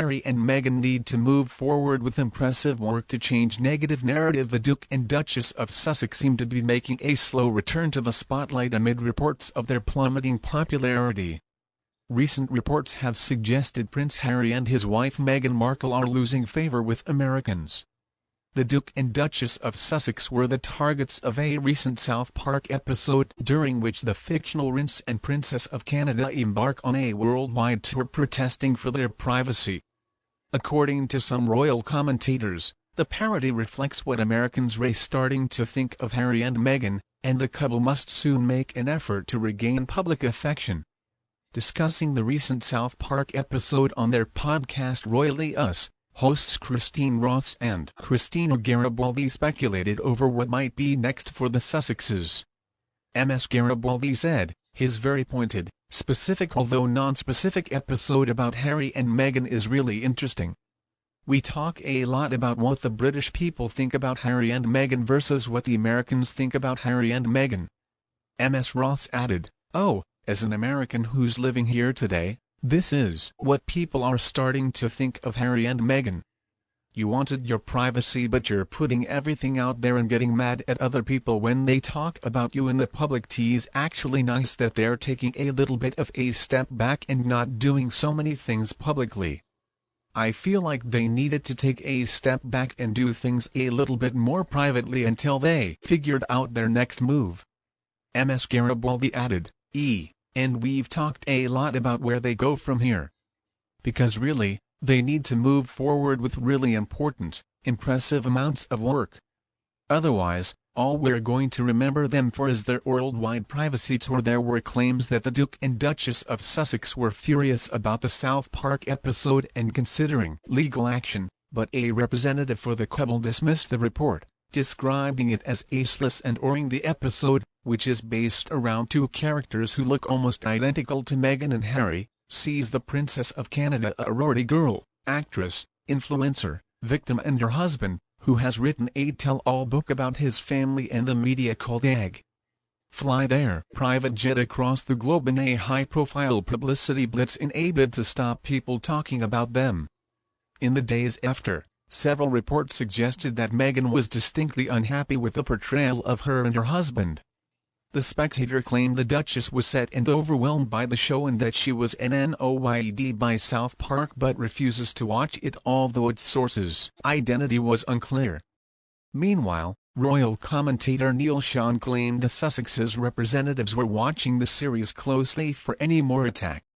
Harry and Meghan need to move forward with impressive work to change negative narrative. The Duke and Duchess of Sussex seem to be making a slow return to the spotlight amid reports of their plummeting popularity. Recent reports have suggested Prince Harry and his wife Meghan Markle are losing favor with Americans. The Duke and Duchess of Sussex were the targets of a recent South Park episode during which the fictional Prince and Princess of Canada embark on a worldwide tour protesting for their privacy. According to some royal commentators, the parody reflects what Americans are starting to think of Harry and Meghan, and the couple must soon make an effort to regain public affection. Discussing the recent South Park episode on their podcast Royally Us, hosts Christine Ross and Christina Garibaldi speculated over what might be next for the Sussexes. Ms. Garibaldi said, "His very pointed, specific although non-specific episode about Harry and Meghan is really interesting. We talk a lot about what the British people think about Harry and Meghan versus what the Americans think about Harry and Meghan." Ms. Ross added, "Oh, as an American who's living here today, this is what people are starting to think of Harry and Meghan. You wanted your privacy, but you're putting everything out there and getting mad at other people when they talk about you in the public. It's actually nice that they're taking a little bit of a step back and not doing so many things publicly. I feel like they needed to take a step back and do things a little bit more privately until they figured out their next move." Ms. Garibaldi added, "And we've talked a lot about where they go from here. Because really, they need to move forward with really important, impressive amounts of work. Otherwise, all we're going to remember them for is their worldwide privacy tour." There were claims that the Duke and Duchess of Sussex were furious about the South Park episode and considering legal action, but a representative for the couple dismissed the report, describing it as aceless and boring. The episode, which is based around two characters who look almost identical to Meghan and Harry, sees the Princess of Canada, a Rory girl, actress, influencer, victim, and her husband, who has written a tell-all book about his family and the media called Egg, fly their private jet across the globe in a high-profile publicity blitz in a bid to stop people talking about them. In the days after, several reports suggested that Meghan was distinctly unhappy with the portrayal of her and her husband. The Spectator claimed the Duchess was set and overwhelmed by the show and that she was annoyed by South Park but refuses to watch it, although its source's identity was unclear. Meanwhile, royal commentator Neil Sean claimed the Sussexes' representatives were watching the series closely for any more attack.